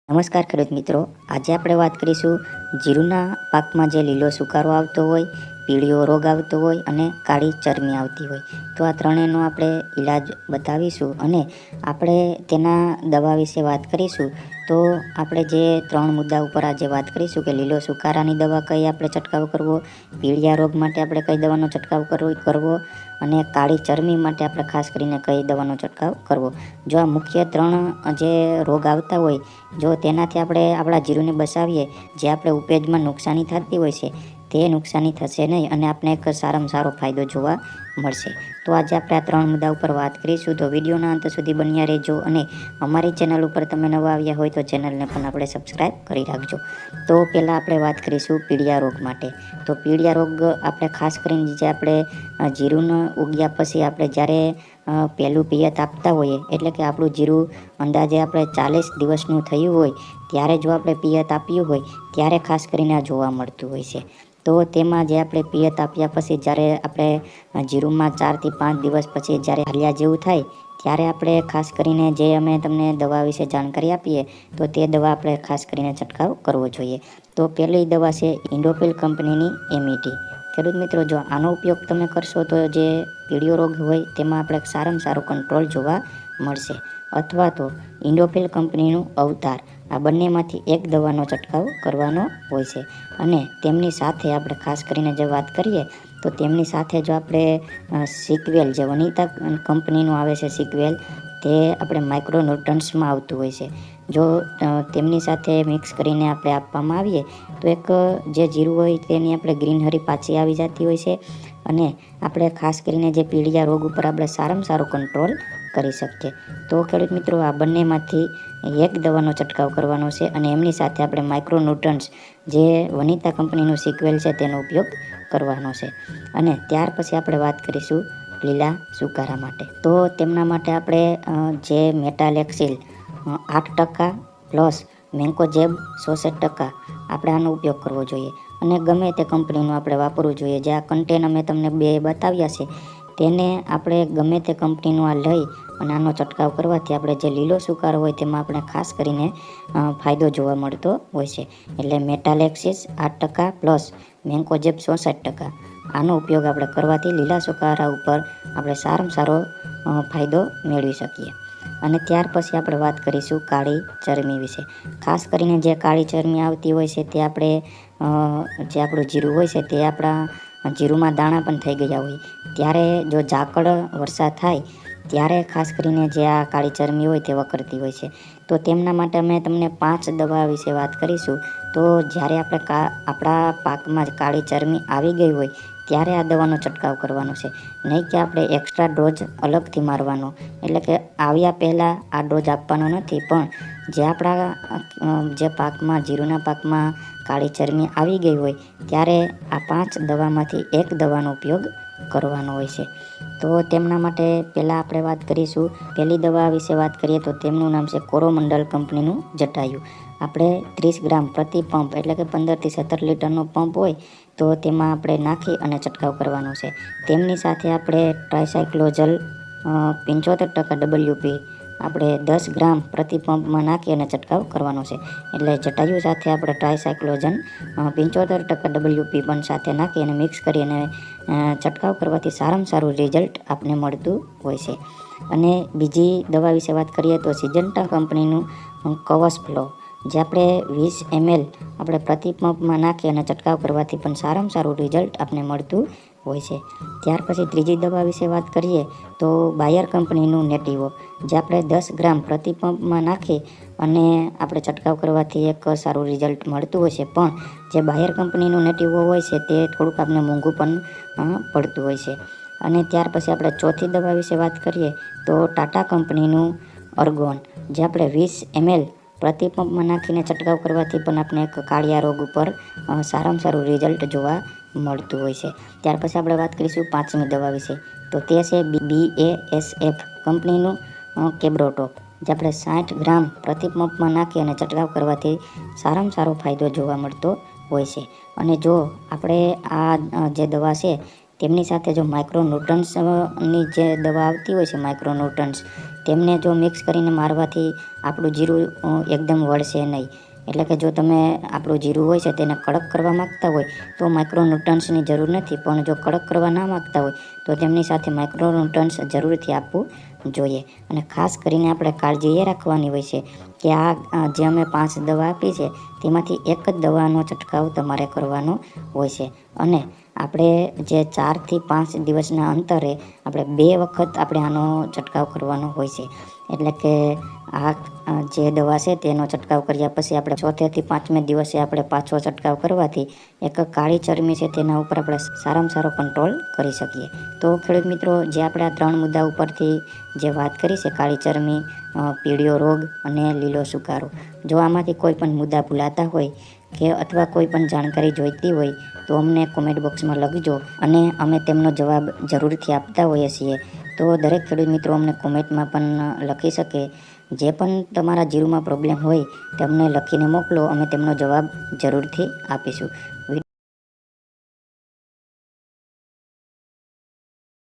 નમસ્કાર ખેડૂત મિત્રો, આજે આપણે વાત કરીશું જીરુના પાકમાં જે લીલો સુકારો આવતો હોય, પીળીઓ રોગ આવતો હોય અને કાળી ચરમી આવતી હોય. તો આ ત્રણેયનો આપણે ઈલાજ બતાવીશું અને આપણે તેના દવા વિશે વાત કરીશું. તો આપણે જે 3 મુદ્દા ઉપર આજે વાત કરીશું કે લીલો સુકારાની દવા કઈ આપણે છંટકાવ કરવો, પીળિયા રોગ માટે આપણે કઈ દવાનો છંટકાવ કરવો અને કાળી ચરમી માટે આપણે ખાસ કરીને કઈ દવાનો છંટકાવ કરવો. જો આ મુખ્ય 3 જે રોગ આવતા હોય, જો તેનાથી આપણે આપણા જીરુને બચાવીએ, જે આપણે ઉપેજમાં નુકસાની થતી હોય છે તે નુકસાની થશે નહીં અને આપણે એક સારામાં સારો ફાયદો જોવા મળશે. તો આજે આપણે આ 3 મુદ્દા ઉપર વાત કરીશું. તો વિડીયોના અંત સુધી બન્યા રહેજો અને અમારી ચેનલ ઉપર તમે નવા આવ્યા હોય તો ચેનલને પણ આપણે સબસ્ક્રાઈબ કરી રાખજો. તો પહેલાં આપણે વાત કરીશું પીળિયા રોગ માટે. તો પીળિયા રોગ આપણે ખાસ કરીને જે આપણે જીરુને ઉગ્યા પછી આપણે જ્યારે પહેલું પિયત આપતા હોઈએ, એટલે કે આપણું જીરું અંદાજે આપણે 40 દિવસનું થયું હોય ત્યારે જો આપણે પિયત આપ્યું હોય ત્યારે ખાસ કરીને આ જોવા મળતું હોય છે. તો તેમાં જે આપણે પિયત આપ્યા પછી જ્યારે આપણે જીરુમાં 4 થી 5 દિવસ પછી જ્યારે હાલ્યા જેવું થાય ત્યારે આપણે ખાસ કરીને જે અમે તમને દવા વિશે જાણકારી આપીએ તો તે દવા આપણે ખાસ કરીને છંટકાવ કરવો જોઈએ. તો પહેલી દવા છે ઇન્ડોફિલ કંપનીની એમિટી. ખેડૂત મિત્રો, જો આનો ઉપયોગ તમે કરશો તો જે પીળિયો રોગ હોય તેમાં આપણે સારામાં સારો કંટ્રોલ જોવા મળશે. અથવા તો ઇન્ડોફિલ કંપનીનું અવતાર, આ બંનેમાંથી એક દવાનો છંટકાવ કરવાનો હોય છે. અને તેમની સાથે આપણે ખાસ કરીને જે વાત કરીએ તો તેમની સાથે જો આપણે સિક્વેલ, જે વનિતા કંપનીનું આવે છે સિક્વેલ, તે આપણે માઇક્રોન્યુટ્રન્ટ્સમાં આવતું હોય છે. જો તેમની સાથે મિક્સ કરીને આપણે આપવામાં આવીએ તો એક જે જીરું હોય તેની આપણે ગ્રીનહરી પાછી આવી જતી હોય છે અને આપણે ખાસ કરીને જે પીળિયા રોગ ઉપર આપણે સારામાં સારો કંટ્રોલ કરી શકીએ. તો ખેડૂત મિત્રો, આ બંનેમાંથી એક દવાનો છંટકાવ કરવાનો છે અને એમની સાથે આપણે માઇક્રોન્યુટ્રન્ટ્સ, જે વનિતા કંપનીનું સિક્વેલ છે, તેનો ઉપયોગ કરવાનો છે. અને ત્યાર પછી આપણે વાત કરીશું લીલા સુકારા માટે. તો તેમના માટે આપણે જે મેટાલેક્સિલ 8% પ્લસ મેન્કોજેબ 66% આપણે આનો ઉપયોગ કરવો જોઈએ અને ગમે તે કંપનીનું આપણે વાપરવું જોઈએ. જે આ કન્ટેન અમે તમને 2 બતાવ્યા છે તેને આપણે ગમે તે કંપનીનું આ લઈ અને આનો છંટકાવ કરવાથી આપણે જે લીલો સુકારો હોય તેમાં આપણે ખાસ કરીને ફાયદો જોવા મળતો હોય છે. એટલે મેટાલેક્સિસ 8% પ્લસ મેન્કોજેબ 66%, આનો ઉપયોગ આપણે કરવાથી લીલા સુકારા ઉપર આપણે સારામાં સારો ફાયદો મેળવી શકીએ. અને ત્યાર પછી આપણે વાત કરીશું કાળી ચરમી વિશે. ખાસ કરીને જે કાળી ચરમી આવતી હોય છે તે આપણે જે આપણું જીરું હોય છે તે આપણા જીરુંમાં દાણા પણ થઈ ગયા હોય ત્યારે જો ઝાકળ વરસાદ થાય ત્યારે ખાસ કરીને જે આ કાળી ચરમી હોય તે વકરતી હોય છે. તો તેમના માટે અમે તમને 5 દવા વિશે વાત કરીશું. તો જ્યારે આપણે આપણા પાકમાં કાળી ચરમી આવી ગઈ હોય ત્યારે આ દવાનો છંટકાવ કરવાનો છે, નહીં કે આપણે એક્સ્ટ્રા ડોઝ અલગથી મારવાનો. એટલે કે આવ્યા પહેલાં આ ડોઝ આપવાનો નથી, પણ જે આપણા જે પાકમાં, જીરુના પાકમાં કાળી ચરમી આવી ગઈ હોય ત્યારે આ 5 દવામાંથી એક દવાનો ઉપયોગ કરવાનો હોય છે. તો તેમના માટે પહેલાં આપણે વાત કરીશું, પહેલી દવા વિશે વાત કરીએ તો તેમનું નામ છે કોરોમંડલ કંપનીનું જટાયુ. આપણે 30 ગ્રામ પ્રતિ પંપ, એટલે કે 15 થી 17 લીટરનો પંપ હોય તો તેમાં આપણે નાખી અને છંટકાવ કરવાનો છે. તેમની સાથે આપણે ટ્રાયસાયક્લોઝલ 75% WP આપણે 10 ગ્રામ પ્રતિ પંપમાં નાખી અને છંટકાવ કરવાનો છે. એટલે જટાયુ સાથે આપણે ટ્રાયસાયક્લોઝન 75% WP પણ સાથે નાખી અને મિક્સ કરી અને છંટકાવ કરવાથી સારામાં સારું રિઝલ્ટ આપને મળતું હોય છે. અને બીજી દવા વિશે વાત કરીએ તો સિજન્ટા કંપનીનું કવચ ફ્લો, જે આપણે 20 ml આપણે પ્રતિ પંપમાં નાખી અને છંટકાવ કરવાથી પણ સારામાં સારું રિઝલ્ટ આપને મળતું હોય છે. ત્યાર પછી ત્રીજી દવા વિશે વાત કરીએ તો બાયર કંપનીનું નેટિવો, જે આપણે 10 ગ્રામ પ્રતિ પંપમાં નાખી અને આપણે છંટકાવ કરવાથી એક સારું રિઝલ્ટ મળતું હોય છે. પણ જે બાયર કંપનીનું નેટિવો હોય છે તે થોડુંક આપણે મોંઘું પણ પડતું હોય છે. અને ત્યાર પછી આપણે ચોથી દવા વિશે વાત કરીએ તો ટાટા કંપનીનું અર્ગોન, જે આપણે 20 ml પ્રતિ પંપમાં નાખીને છંટકાવ કરવાથી પણ આપણે એક કાળિયા રોગ ઉપર સારામાં સારું રિઝલ્ટ જોવા મળતું હોય છે. ત્યાર પછી આપણે વાત કરીશું 5મી દવા વિશે. તો તે છે BASF કંપનીનું કેબ્રોટોપ, જે આપણે 60 ગ્રામ પ્રતિ પંપમાં નાખી અને છંટકાવ કરવાથી સારામાં સારો ફાયદો જોવા મળતો હોય છે. અને જો આપણે આ જે દવા છે તેમની સાથે જો માઇક્રોન્યુટ્રન્સની જે દવા આવતી હોય છે માઇક્રોન્યુટ્રન્સ, તેમને જો મિક્સ કરીને મારવાથી આપણું જીરું એકદમ વળશે નહીં. એટલે કે જો તમે આપણું જીરું હોય છે તેને કડક કરવા માગતા હોય તો માઇક્રોન્યુટ્રન્સની જરૂર નથી, પણ જો કડક કરવા ના માગતા હોય તો તેમની સાથે માઇક્રોન્યુટ્રન્સ જરૂરથી આપવું જોઈએ. અને ખાસ કરીને આપણે કાળજી એ રાખવાની હોય છે કે આ જે અમે 5 દવા આપી છે તેમાંથી એક જ દવાનો છંટકાવ તમારે કરવાનો હોય છે. અને આપણે જે 4 થી 5 દિવસના અંતરે આપણે 2 વખત આપણે આનો છંટકાવ કરવાનો હોય છે. એટલે કે આ જે દવા છે તેનો છંટકાવ કર્યા પછી આપણે 4થે થી 5મે દિવસે આપણે પાછો છંટકાવ કરવાથી એક કાળી ચરમી છે તેના ઉપર આપણે સારામાં સારો કંટ્રોલ કરી શકીએ. તો ખેડૂત મિત્રો, જે આપણે આ 3 મુદ્દા ઉપરથી જે વાત કરી છે, કાળી ચરમી, પીળિયો રોગ અને લીલો સુકારો, જો આમાંથી કોઈ પણ મુદ્દા ભૂલાતા હોય કે અથવા કોઈ પણ જાણકારી જોઈતી હોય તો અમને કોમેન્ટ બોક્સમાં લખજો અને અમે તેમનો જવાબ જરૂરથી આપતા હોઈએ છીએ. તો દરેક ખેડૂત મિત્રો અમને કોમેન્ટમાં પણ લખી શકે. જે પણ તમારા જીરુમાં પ્રોબ્લેમ હોય તે અમને લખીને મોકલો, અમે તેમનો જવાબ જરૂરથી આપીશું.